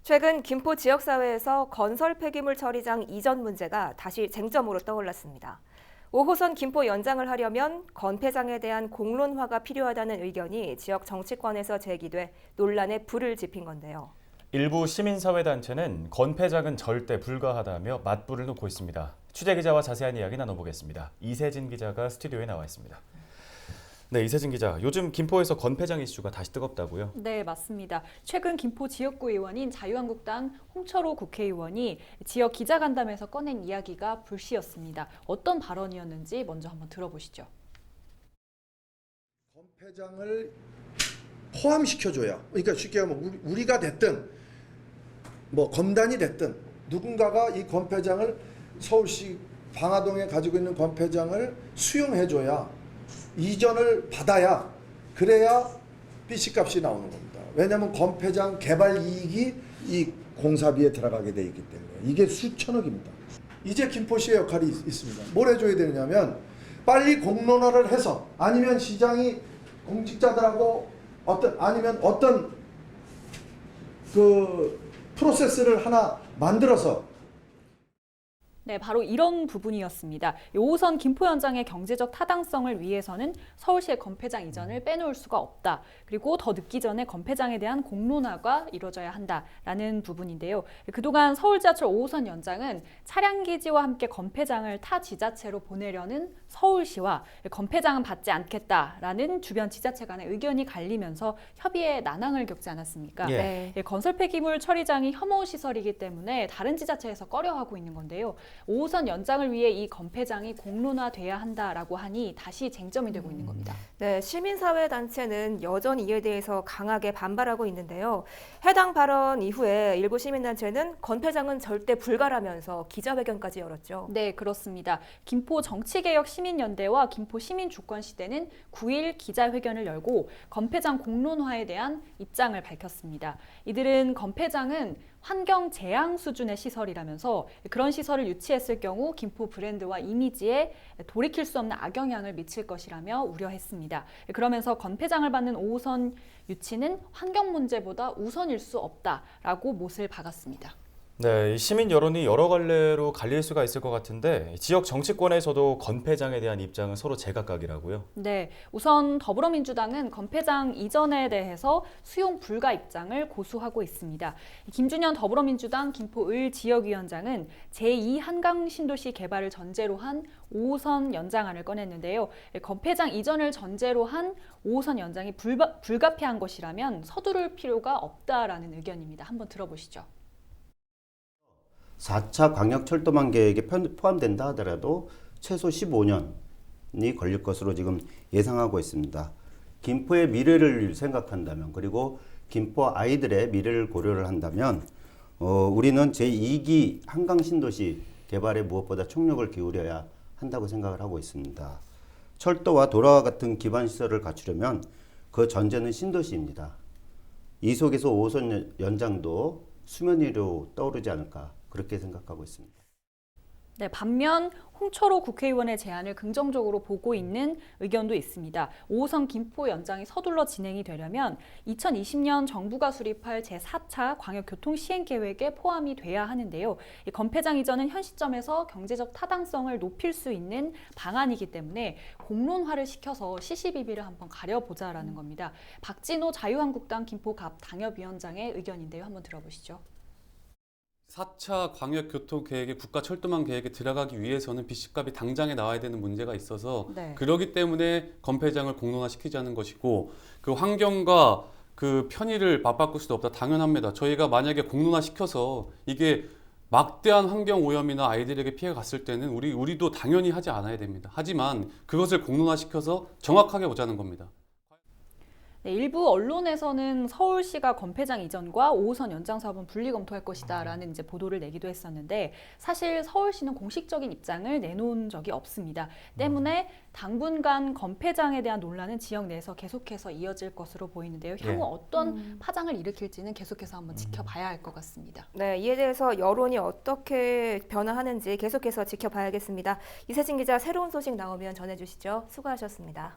최근 김포 지역사회에서 건설 폐기물 처리장 이전 문제가 다시 쟁점으로 떠올랐습니다. 5호선 김포 연장을 하려면 건폐장에 대한 공론화가 필요하다는 의견이 지역 정치권에서 제기돼 논란에 불을 지핀 건데요. 일부 시민사회단체는 건폐장은 절대 불가하다며 맞불을 놓고 있습니다. 취재기자와 자세한 이야기 나눠보겠습니다. 이세진 기자가 스튜디오에 나와 있습니다. 네, 이세진 기자, 요즘 김포에서 건폐장 이슈가 다시 뜨겁다고요? 네, 맞습니다. 최근 김포 지역구 의원인 자유한국당 홍철호 국회의원이 지역 기자간담회에서 꺼낸 이야기가 불씨였습니다. 어떤 발언이었는지 먼저 한번 들어보시죠. 건폐장을 포함시켜줘야, 그러니까 쉽게 하면 우리가 됐든 뭐 검단이 됐든 누군가가 이 건폐장을 서울시 방화동에 가지고 있는 건폐장을 수용해줘야, 이전을 받아야, 그래야 BC값이 나오는 겁니다. 왜냐하면 건폐장 개발 이익이 이 공사비에 들어가게 돼 있기 때문에 이게 수천억입니다. 이제 김포시의 역할이 있습니다. 뭘 해줘야 되느냐면 빨리 공론화를 해서, 아니면 시장이 공직자들하고 아니면 어떤 그 프로세스를 하나 만들어서. 네, 바로 이런 부분이었습니다. 5호선 김포 연장의 경제적 타당성을 위해서는 서울시의 건폐장 이전을 빼놓을 수가 없다. 그리고 더 늦기 전에 건폐장에 대한 공론화가 이루어져야 한다라는 부분인데요. 그동안 서울 지하철 5호선 연장은 차량 기지와 함께 건폐장을 타 지자체로 보내려는 서울시와 건폐장은 받지 않겠다라는 주변 지자체 간의 의견이 갈리면서 협의에 난항을 겪지 않았습니까? 네. 건설 폐기물 처리장이 혐오 시설이기 때문에 다른 지자체에서 꺼려하고 있는 건데요. 5호선 연장을 위해 이 건폐장이 공론화돼야 한다라고 하니 다시 쟁점이 되고 있는 겁니다. 네, 시민사회단체는 여전히 이에 대해서 강하게 반발하고 있는데요. 해당 발언 이후에 일부 시민단체는 건폐장은 절대 불가라면서 기자회견까지 열었죠. 네, 그렇습니다. 김포 정치개혁 시민연대와 김포 시민주권시대는 9일 기자회견을 열고 건폐장 공론화에 대한 입장을 밝혔습니다. 이들은 건폐장은 환경 재앙 수준의 시설이라면서 그런 시설을 유치했을 경우 김포 브랜드와 이미지에 돌이킬 수 없는 악영향을 미칠 것이라며 우려했습니다. 그러면서 건폐장을 받는 5호선 유치는 환경 문제보다 우선일 수 없다라고 못을 박았습니다. 네, 시민 여론이 여러 갈래로 갈릴 수가 있을 것 같은데 지역 정치권에서도 건폐장에 대한 입장은 서로 제각각이라고요? 네, 우선 더불어민주당은 건폐장 이전에 대해서 수용 불가 입장을 고수하고 있습니다. 김준현 더불어민주당 김포을 지역위원장은 제2 한강 신도시 개발을 전제로 한 5호선 연장안을 꺼냈는데요. 건폐장 이전을 전제로 한 5호선 연장이 불가피한 것이라면 서두를 필요가 없다라는 의견입니다. 한번 들어보시죠. 4차 광역철도망 계획에 포함된다 하더라도 최소 15년이 걸릴 것으로 지금 예상하고 있습니다. 김포의 미래를 생각한다면, 그리고 김포 아이들의 미래를 고려를 한다면 우리는 제2기 한강 신도시 개발에 무엇보다 총력을 기울여야 한다고 생각을 하고 있습니다. 철도와 도로와 같은 기반 시설을 갖추려면 그 전제는 신도시입니다. 이 속에서 5호선 연장도 수면 위로 떠오르지 않을까, 그렇게 생각하고 있습니다. 네, 반면 홍철호 국회의원의 제안을 긍정적으로 보고 있는 의견도 있습니다. 5호선 김포 연장이 서둘러 진행이 되려면 2020년 정부가 수립할 제4차 광역교통시행계획에 포함이 돼야 하는데요. 이 건폐장 이전은 현 시점에서 경제적 타당성을 높일 수 있는 방안이기 때문에 공론화를 시켜서 시시비비를 한번 가려보자라는 겁니다. 박진호 자유한국당 김포갑 당협위원장의 의견인데요. 한번 들어보시죠. 4차 광역교통계획에 국가철도망 계획에 들어가기 위해서는 BC값이 당장에 나와야 되는 문제가 있어서 네. 그러기 때문에 건폐장을 공론화시키자는 것이고, 그 환경과 그 편의를 맞바꿀 수도 없다, 당연합니다. 저희가 만약에 공론화시켜서 이게 막대한 환경 오염이나 아이들에게 피해가 갔을 때는 우리도 당연히 하지 않아야 됩니다. 하지만 그것을 공론화시켜서 정확하게 보자는 겁니다. 네, 일부 언론에서는 서울시가 건폐장 이전과 5호선 연장 사업은 분리 검토할 것이다라는 이제 보도를 내기도 했었는데, 사실 서울시는 공식적인 입장을 내놓은 적이 없습니다. 때문에 당분간 건폐장에 대한 논란은 지역 내에서 계속해서 이어질 것으로 보이는데요. 향후 어떤 파장을 일으킬지는 계속해서 한번 지켜봐야 할 것 같습니다. 네, 이에 대해서 여론이 어떻게 변화하는지 계속해서 지켜봐야겠습니다. 이세진 기자, 새로운 소식 나오면 전해주시죠. 수고하셨습니다.